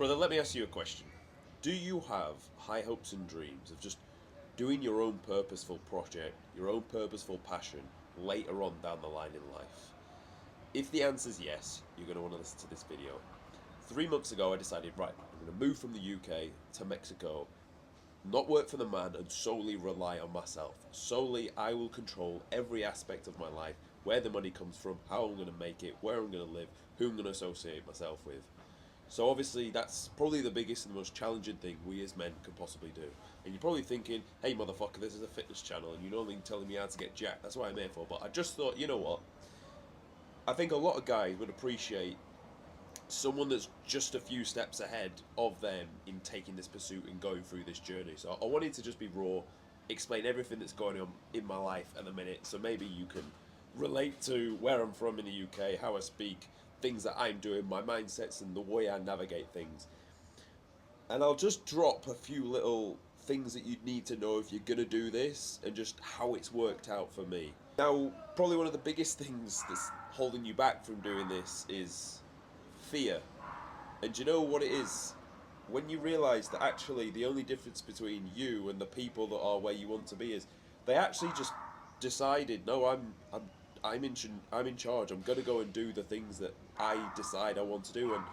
Brother, let me ask you a question. Do you have high hopes and dreams of just doing your own purposeful project, your own purposeful passion later on down the line in life? If the answer is yes, you're going to want to listen to this video. 3 months ago, I decided, right, I'm going to move from the UK to Mexico, not work for the man, and solely rely on myself. Solely, I will control every aspect of my life, where the money comes from, how I'm going to make it, where I'm going to live, who I'm going to associate myself with. So obviously that's probably the biggest and the most challenging thing we as men could possibly do. And you're probably thinking, hey motherfucker, this is a fitness channel and you're only telling me how to get jacked. That's what I'm here for. But I just thought, you know what? I think a lot of guys would appreciate someone that's just a few steps ahead of them in taking this pursuit and going through this journey. So I wanted to just be raw, explain everything that's going on in my life at the minute, so maybe you can relate to where I'm from in the UK, how I speak, things that I'm doing, my mindsets, and the way I navigate things. And I'll just drop a few little things that you'd need to know if you're gonna do this, and just how it's worked out for me. Now, probably one of the biggest things that's holding you back from doing this is fear. And do you know what it is? When you realise that actually the only difference between you and the people that are where you want to be is they actually just decided, no, I'm in charge. I'm gonna go and do the things that I decide I want to do. And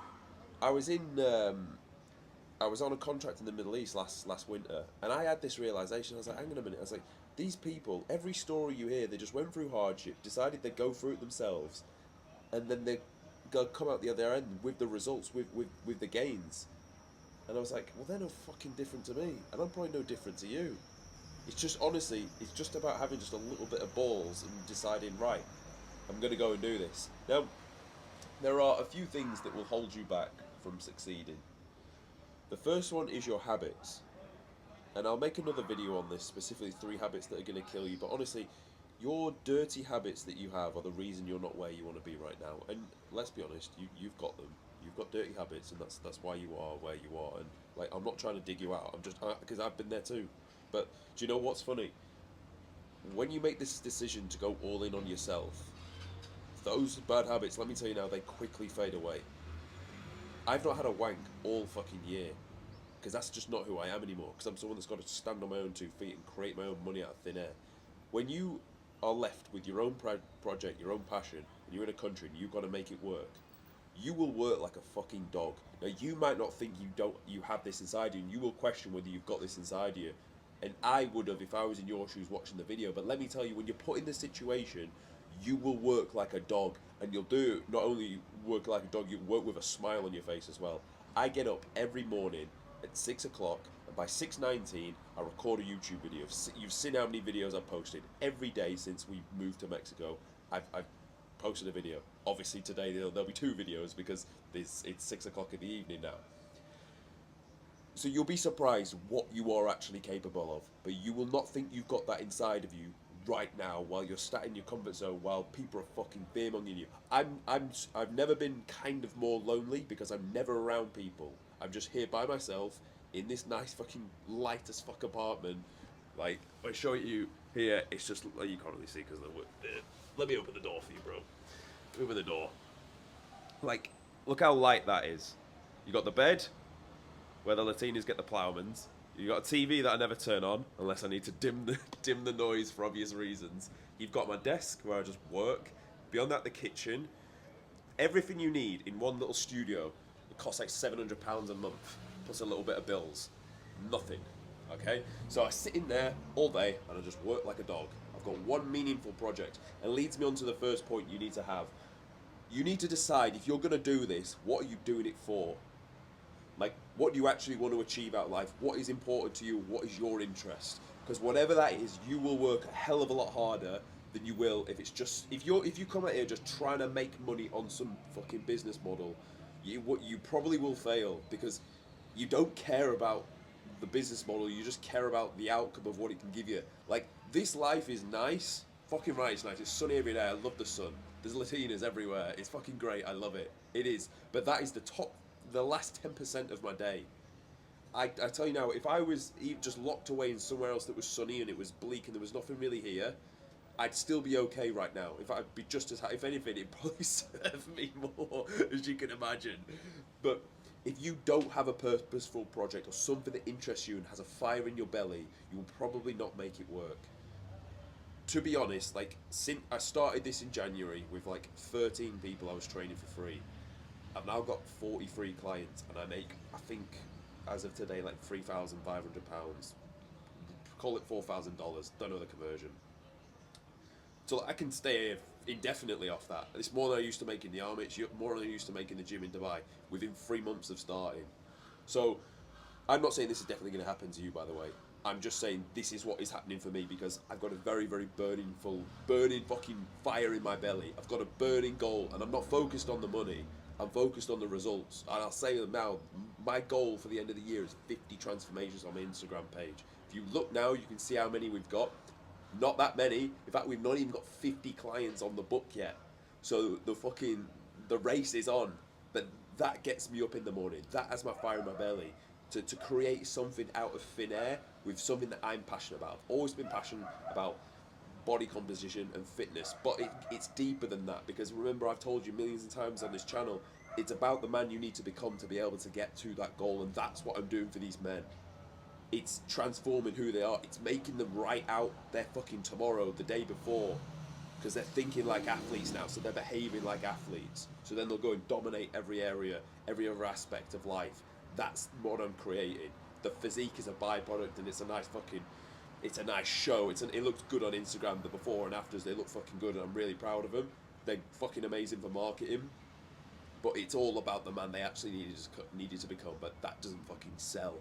I was in I was on a contract in the Middle East last winter, and I had this realization. I was like, hang on a minute. I was like, these people, every story you hear, they just went through hardship, decided they'd go through it themselves, and then they go come out the other end with the results, with the gains. And I was like, well, they're no fucking different to me, and I'm probably no different to you. It's just honestly, it's just about having just a little bit of balls and deciding, right, I'm gonna go and do this. Now, there are a few things that will hold you back from succeeding. The first one is your habits. And I'll make another video on this, specifically 3 habits that are going to kill you. But honestly, your dirty habits that you have are the reason you're not where you want to be right now. And let's be honest, you've got them. You've got dirty habits, and that's why you are where you are. And like, I'm not trying to dig you out. I'm just because I've been there too. But do you know what's funny? When you make this decision to go all in on yourself, those bad habits, let me tell you now, they quickly fade away. I've not had a wank all fucking year because that's just not who I am anymore. Because I'm someone that's got to stand on my own 2 feet and create my own money out of thin air. When you are left with your own project, your own passion, and you're in a country and you've got to make it work, you will work like a fucking dog. Now you might not think you have this inside you, and you will question whether you've got this inside you. And I would have if I was in your shoes watching the video. But let me tell you, when you're put in this situation, you will work like a dog, and you'll do not only work like a dog, you work with a smile on your face as well. I get up every morning at 6 o'clock, and by 6:19, I record a YouTube video. You've seen how many videos I've posted every day since we moved to Mexico. I've posted a video. Obviously today there'll be 2 videos because it's 6 o'clock in the evening now. So you'll be surprised what you are actually capable of, but you will not think you've got that inside of you right now while you're sat in your comfort zone while people are fucking beer-monging you. I've never been kind of more lonely because I'm never around people. I'm just here by myself in this nice fucking light as fuck apartment. Like, if I show it you here, it's just, you can't really see because let me open the door for you, bro. Open the door. Like, look how light that is. You got the bed, where the Latinas get the ploughmans. You've got a TV that I never turn on unless I need to dim the noise for obvious reasons. You've got my desk where I just work. Beyond that, the kitchen. Everything you need in one little studio. It costs like £700 a month, plus a little bit of bills. Nothing. Okay? So I sit in there all day and I just work like a dog. I've got one meaningful project. And leads me on to the first point you need to have. You need to decide if you're going to do this, what are you doing it for? Like, what do you actually want to achieve out of life? What is important to you? What is your interest? Because whatever that is, you will work a hell of a lot harder than you will if it's just if you come out here just trying to make money on some fucking business model. You probably will fail because you don't care about the business model. You just care about the outcome of what it can give you. Like, this life is nice. Fucking right, it's nice. It's sunny every day. I love the sun. There's Latinas everywhere. It's fucking great. I love it. It is. But that is the last 10% of my day. I tell you now, if I was just locked away in somewhere else that was sunny and it was bleak and there was nothing really here, I'd still be okay right now. If I'd be just as if anything, it'd probably serve me more, as you can imagine. But If you don't have a purposeful project or something that interests you and has a fire in your belly, you will probably not make it work. To be honest, like since I started this in January with like 13 people I was training for free, I've now got 43 clients and I make, I think, as of today, like £3,500. Call it $4,000. Don't know the conversion. So I can stay indefinitely off that. It's more than I used to make in the army. It's more than I used to make in the gym in Dubai within 3 months of starting. So I'm not saying this is definitely going to happen to you, by the way. I'm just saying this is what is happening for me because I've got a very, very burning fucking fire in my belly. I've got a burning goal and I'm not focused on the money. I'm focused on the results. And I'll say them now. My goal for the end of the year is 50 transformations on my Instagram page. If you look now, you can see how many we've got. Not that many. In fact, we've not even got 50 clients on the book yet. So the race is on. But that gets me up in the morning. That has my fire in my belly. To create something out of thin air with something that I'm passionate about. I've always been passionate about body composition and fitness, but it's deeper than that because remember, I've told you millions of times on this channel, it's about the man you need to become to be able to get to that goal, and that's what I'm doing for these men. It's transforming who they are. It's making them write out their fucking tomorrow the day before because they're thinking like athletes now, so they're behaving like athletes. So then they'll go and dominate every area, every other aspect of life. That's what I'm creating. The physique is a byproduct, and it's a nice show. It looks good on Instagram. The before and afters, they look fucking good, and I'm really proud of them. They're fucking amazing for marketing, but it's all about the man they actually needed to become. But that doesn't fucking sell,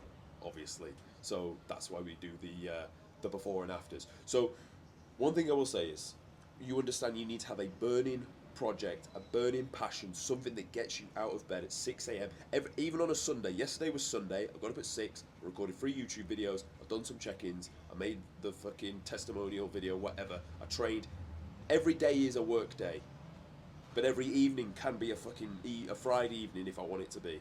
obviously. So that's why we do the before and afters. So one thing I will say is, you understand you need to have a burning project, a burning passion, something that gets you out of bed at 6 a.m. Even on a Sunday. Yesterday was Sunday. I got up at 6, recorded 3 YouTube videos, I've done some check-ins, I made the fucking testimonial video, whatever. I trained. Every day is a work day, but every evening can be a Friday evening if I want it to be.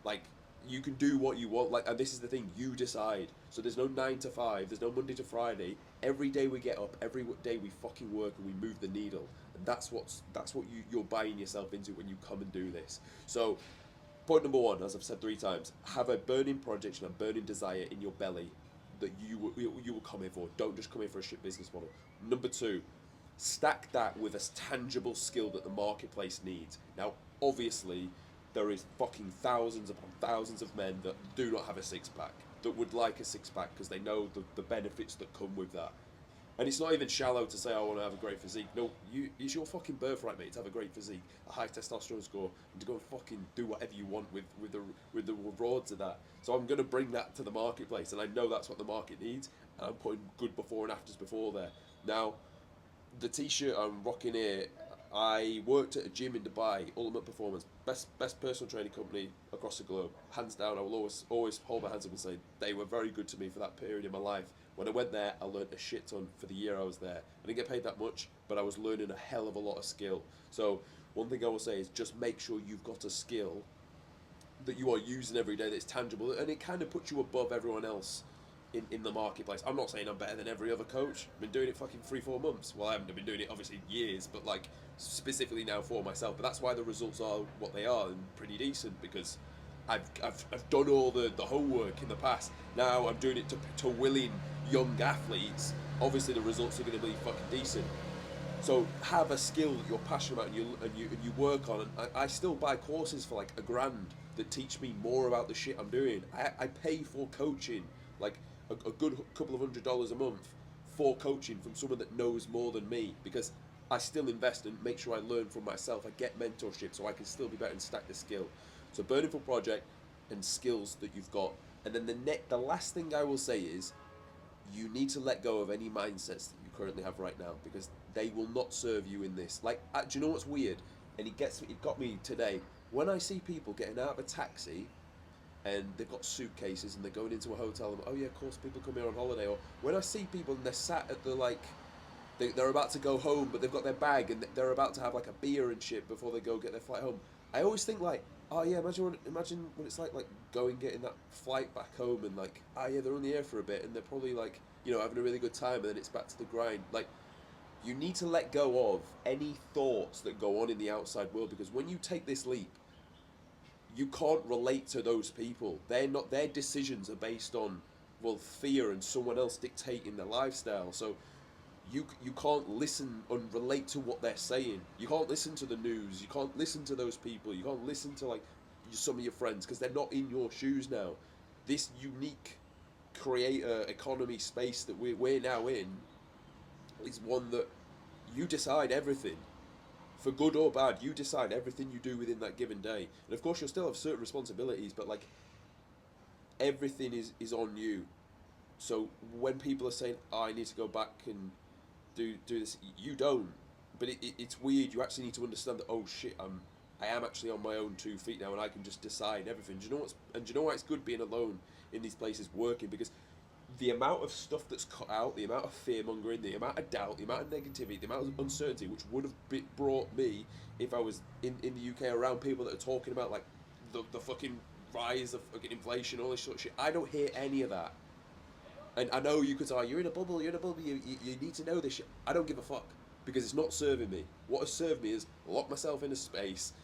Like, you can do what you want, like, and this is the thing, you decide. So there's no 9 to 5, there's no Monday to Friday. Every day we get up, every day we fucking work and we move the needle. And that's what you're buying yourself into when you come and do this. So point number 1, as I've said 3 times, have a burning project and a burning desire in your belly that you will come here for. Don't just come here for a shit business model. Number 2, stack that with a tangible skill that the marketplace needs. Now, obviously, there is fucking thousands upon thousands of men that do not have a six-pack, that would like a six-pack because they know the benefits that come with that. And it's not even shallow to say, I want to have a great physique. No, it's your fucking birthright, mate, to have a great physique, a high testosterone score, and to go and fucking do whatever you want with the rewards of that. So I'm going to bring that to the marketplace, and I know that's what the market needs, and I'm putting good before and afters before there. Now, the t-shirt I'm rocking here, I worked at a gym in Dubai, Ultimate Performance, best personal training company across the globe. Hands down, I will always hold my hands up and say they were very good to me for that period in my life. When I went there, I learned a shit ton for the year I was there. I didn't get paid that much, but I was learning a hell of a lot of skill. So one thing I will say is just make sure you've got a skill that you are using every day that's tangible, and it kind of puts you above everyone else in the marketplace. I'm not saying I'm better than every other coach. I've been doing it fucking 3-4 months. Well, I haven't been doing it obviously years, but like specifically now for myself. But that's why the results are what they are and pretty decent, because I've done all the homework in the past. Now I'm doing it to willing young athletes. Obviously the results are going to be fucking decent. So have a skill that you're passionate about and you work on. And I still buy courses for like $1,000 that teach me more about the shit I'm doing. I pay for coaching, like a good couple of $100 a month for coaching from someone that knows more than me, because I still invest and make sure I learn from myself. I get mentorship so I can still be better and stack the skill. So burning for project and skills that you've got. And then the last thing I will say is you need to let go of any mindsets that you currently have right now, because they will not serve you in this. Like, do you know what's weird? And it got me today. When I see people getting out of a taxi and they've got suitcases and they're going into a hotel, and oh yeah, of course people come here on holiday. Or when I see people and they're sat at the like, they're about to go home, but they've got their bag and they're about to have like a beer and shit before they go get their flight home. I always think like, oh yeah, imagine what it's like getting that flight back home, and like, oh yeah, they're only here for a bit and they're probably like, you know, having a really good time, and then it's back to the grind. Like, you need to let go of any thoughts that go on in the outside world, because when you take this leap, you can't relate to those people. They're not, their decisions are based on, well, fear and someone else dictating their lifestyle. So you can't listen and relate to what they're saying. You can't listen to the news. You can't listen to those people. You can't listen to like some of your friends because they're not in your shoes now. This unique creator economy space that we're now in is one that you decide everything. For good or bad, you decide everything you do within that given day. And of course, you'll still have certain responsibilities, but like everything is on you. So when people are saying, oh, I need to go back and do this, you don't. But it's weird. You actually need to understand that, oh shit, I am actually on my own 2 feet now, and I can just decide everything. Do you know why it's good being alone in these places working? Because the amount of stuff that's cut out, the amount of fear mongering, the amount of doubt, the amount of negativity, the amount of uncertainty, which would have brought me if I was in the UK around people that are talking about like the fucking rise of fucking inflation, all this sort of shit. I don't hear any of that. And I know you could say, oh, you're in a bubble, you need to know this shit. I don't give a fuck because it's not serving me. What has served me is lock myself in a space,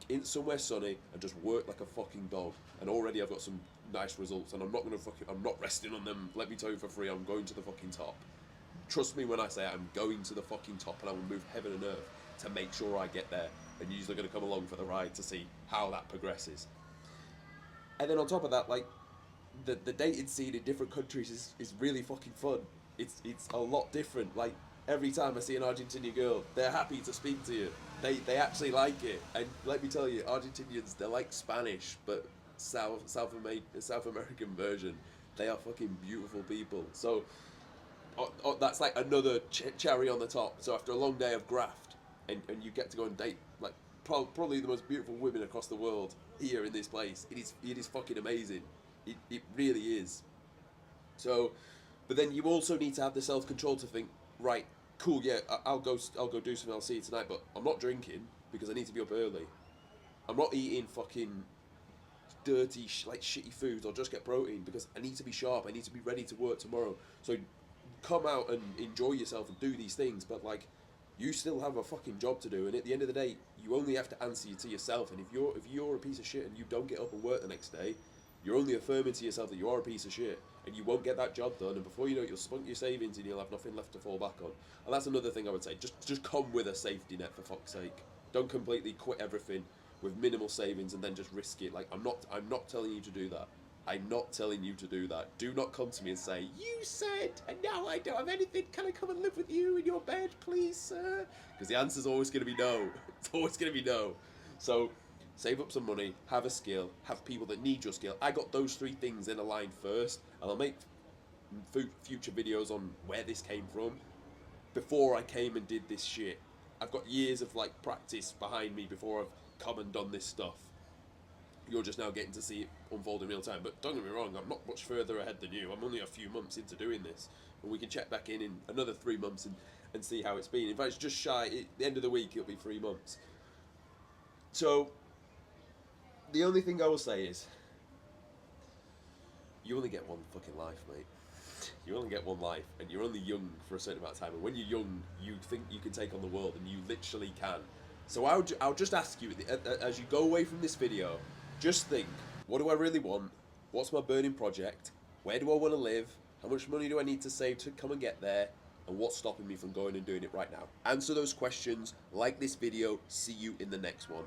in somewhere sunny, and just work like a fucking dog. And already I've got some nice results, and I'm not resting on them. Let me tell you for free, I'm going to the fucking top. Trust me when I say I'm going to the fucking top, and I will move heaven and earth to make sure I get there. And you're going to come along for the ride to see how that progresses. And then on top of that, like, the dating scene in different countries is really fucking fun. It's a lot different. Like every time I see an Argentinian girl, they're happy to speak to you. They actually like it. And let me tell you, Argentinians, they're like Spanish, but South American version. They are fucking beautiful people. So that's like another cherry on the top. So after a long day of graft, and you get to go and date like probably the most beautiful women across the world here in this place. It is fucking amazing. It really is. So, but then you also need to have the self-control to think, right, cool, yeah, I'll go do something, I'll see you tonight, but I'm not drinking because I need to be up early. I'm not eating fucking dirty, like shitty foods or just get protein because I need to be sharp, I need to be ready to work tomorrow. So come out and enjoy yourself and do these things, but like, you still have a fucking job to do, and at the end of the day, you only have to answer to yourself, and if you're a piece of shit and you don't get up and work the next day, you're only affirming to yourself that you are a piece of shit, and you won't get that job done, and before you know it, you'll spunk your savings and you'll have nothing left to fall back on. And that's another thing I would say, just come with a safety net, for fuck's sake. Don't completely quit everything with minimal savings and then just risk it. Like, I'm not telling you to do that. I'm not telling you to do that. Do not come to me and say, you said, and now I don't have anything, can I come and live with you in your bed, please, sir? Because the answer's always going to be no. It's always going to be no. So, save up some money, have a skill, have people that need your skill. I got those 3 things in a line first, and I'll make future videos on where this came from. Before I came and did this shit, I've got years of like practice behind me before I've come and done this stuff. You're just now getting to see it unfold in real time. But don't get me wrong, I'm not much further ahead than you. I'm only a few months into doing this. And we can check back in another 3 months and see how it's been. In fact, it's just shy. At the end of the week, it'll be 3 months. So, the only thing I will say is, you only get one fucking life, mate. You only get one life, and you're only young for a certain amount of time. And when you're young, you think you can take on the world, and you literally can. So I'll just ask you, as you go away from this video, just think, what do I really want? What's my burning project? Where do I want to live? How much money do I need to save to come and get there? And what's stopping me from going and doing it right now? Answer those questions, like this video, see you in the next one.